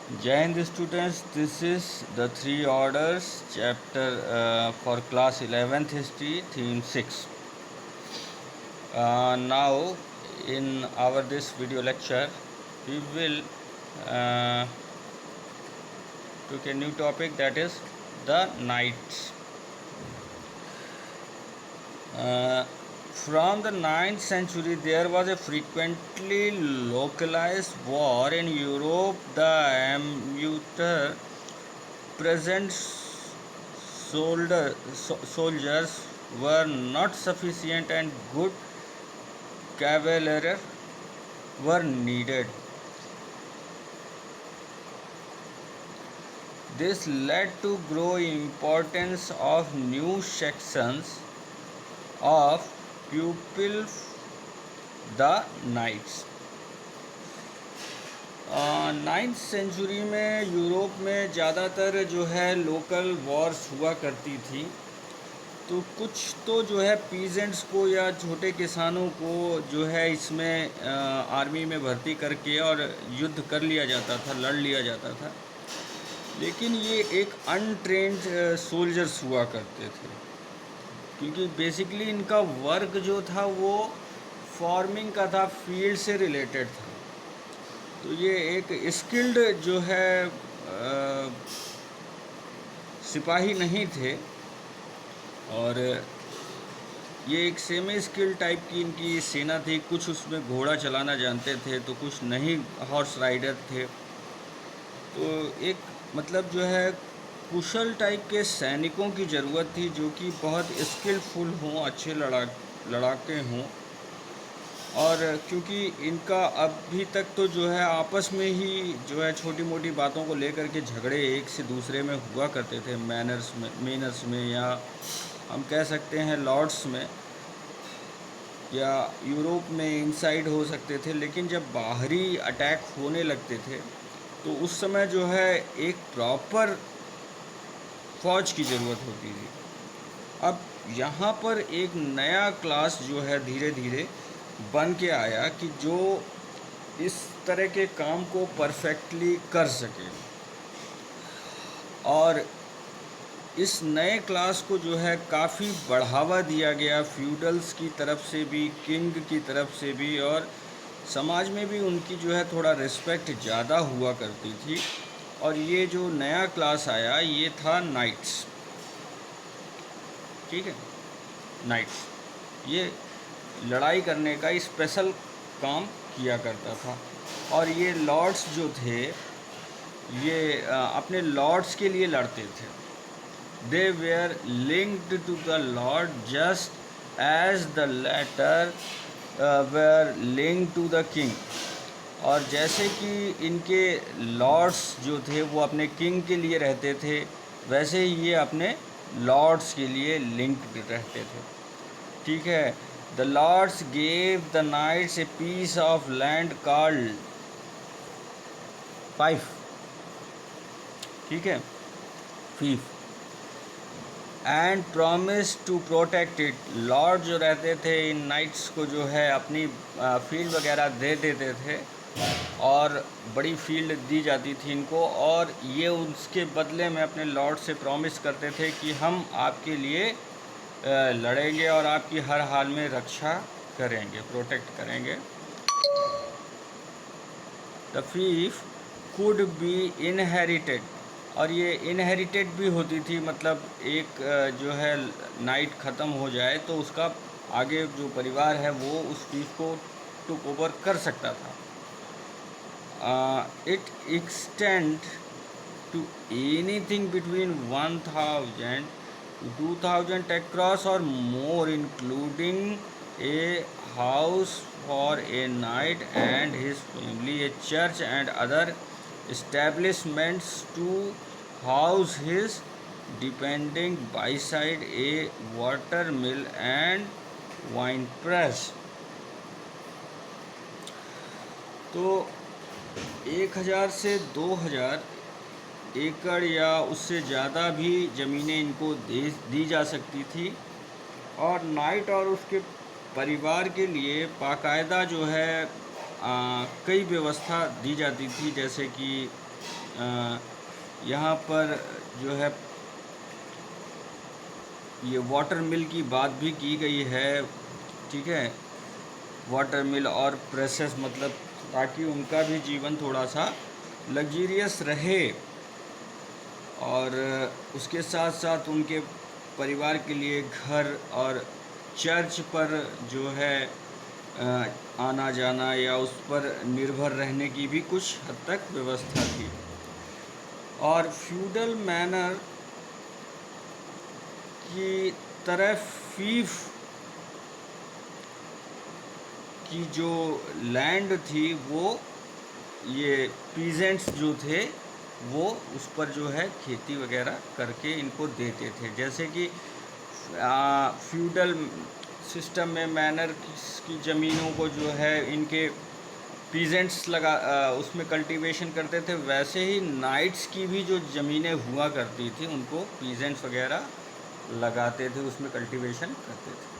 Jai Hind students, this is the three orders chapter for class 11th history theme 6. Now in our this video lecture we will took a new topic, that is the knights. From the 9th century, there was a frequently localized war in Europe. The amateur present soldiers were not sufficient and good cavalry were needed. This led to growing importance of new sections of pupil, the knights. 9th century में Europe में ज़्यादातर जो है local Wars हुआ करती थी, तो कुछ तो जो है पीजेंट्स को या छोटे किसानों को जो है इसमें आर्मी में भर्ती करके और युद्ध कर लिया जाता था, लड़ लिया जाता था। लेकिन ये एक अनट्रेंड सोल्जर्स हुआ करते थे, क्योंकि बेसिकली इनका वर्क जो था वो फार्मिंग का था, फील्ड से रिलेटेड था। तो ये एक स्किल्ड जो है सिपाही नहीं थे, और ये एक सेमी स्किल टाइप की इनकी सेना थी। कुछ उसमें घोड़ा चलाना जानते थे, तो कुछ नहीं हॉर्स राइडर थे। तो एक मतलब जो है कुशल टाइप के सैनिकों की ज़रूरत थी, जो कि बहुत स्किलफुल हों, अच्छे लड़ाके हों। और क्योंकि इनका अभी तक तो जो है आपस में ही जो है छोटी मोटी बातों को लेकर के झगड़े एक से दूसरे में हुआ करते थे, मैनर्स में, या हम कह सकते हैं लॉर्ड्स में, या यूरोप में इनसाइड हो सकते थे। लेकिन जब बाहरी अटैक होने लगते थे तो उस समय जो है एक प्रॉपर फौज की ज़रूरत होती थी। अब यहाँ पर एक नया क्लास जो है धीरे धीरे बन के आया कि जो इस तरह के काम को परफेक्टली कर सके, और इस नए क्लास को जो है काफ़ी बढ़ावा दिया गया, फ्यूडल्स की तरफ से भी, किंग की तरफ से भी, और समाज में भी उनकी जो है थोड़ा रिस्पेक्ट ज़्यादा हुआ करती थी। और ये जो नया क्लास आया ये था नाइट्स। ठीक है, नाइट्स ये लड़ाई करने का स्पेशल काम किया करता था। और ये लॉर्ड्स जो थे ये अपने लॉर्ड्स के लिए लड़ते थे। They were linked to the lord just as the latter were linked to the king. और जैसे कि इनके लॉर्ड्स जो थे वो अपने किंग के लिए रहते थे, वैसे ही ये अपने लॉर्ड्स के लिए लिंक्ड रहते थे। ठीक है, the lords gave the knights a piece of land called fief. ठीक है, fief, and promise to protect it. Lord जो रहते थे इन नाइट्स को जो है अपनी फील्ड वगैरह दे देते थे, और बड़ी फील्ड दी जाती थी इनको, और ये उसके बदले में अपने लॉर्ड से प्रॉमिस करते थे कि हम आपके लिए लड़ेंगे और आपकी हर हाल में रक्षा करेंगे, प्रोटेक्ट करेंगे। द फीफ कुड बी इनहेरिटेड, और ये इनहेरिटेड भी होती थी, मतलब एक जो है नाइट ख़त्म हो जाए तो उसका आगे जो परिवार है वो उस फीफ को टुक ओवर कर सकता था। It extend to anything between 1000 to 2000 across or more, including a house for a knight and his family, a church and other establishments to house his depending, beside a water mill and wine press. तो 1000 से 2000 एकड़ या उससे ज़्यादा भी ज़मीनें इनको दी जा सकती थी, और नाइट और उसके परिवार के लिए बाकायदा जो है कई व्यवस्था दी जाती थी, जैसे कि यहाँ पर जो है ये वाटर मिल की बात भी की गई है, ठीक है। वाटर मिल और प्रेसेस मतलब ताकि उनका भी जीवन थोड़ा सा लग्जरियस रहे, और उसके साथ साथ उनके परिवार के लिए घर और चर्च पर जो है आना जाना या उस पर निर्भर रहने की भी कुछ हद तक व्यवस्था थी। और फ्यूडल मैनर की तरह फीफ की जो लैंड थी वो ये पीजेंट्स जो थे वो उस पर जो है खेती वगैरह करके इनको देते थे। जैसे कि फ्यूडल सिस्टम में मैनर की ज़मीनों को जो है इनके पीजेंट्स उसमें कल्टीवेशन करते थे, वैसे ही नाइट्स की भी जो ज़मीनें हुआ करती थी उनको पीजेंट्स वगैरह लगाते थे, उसमें कल्टीवेशन करते थे।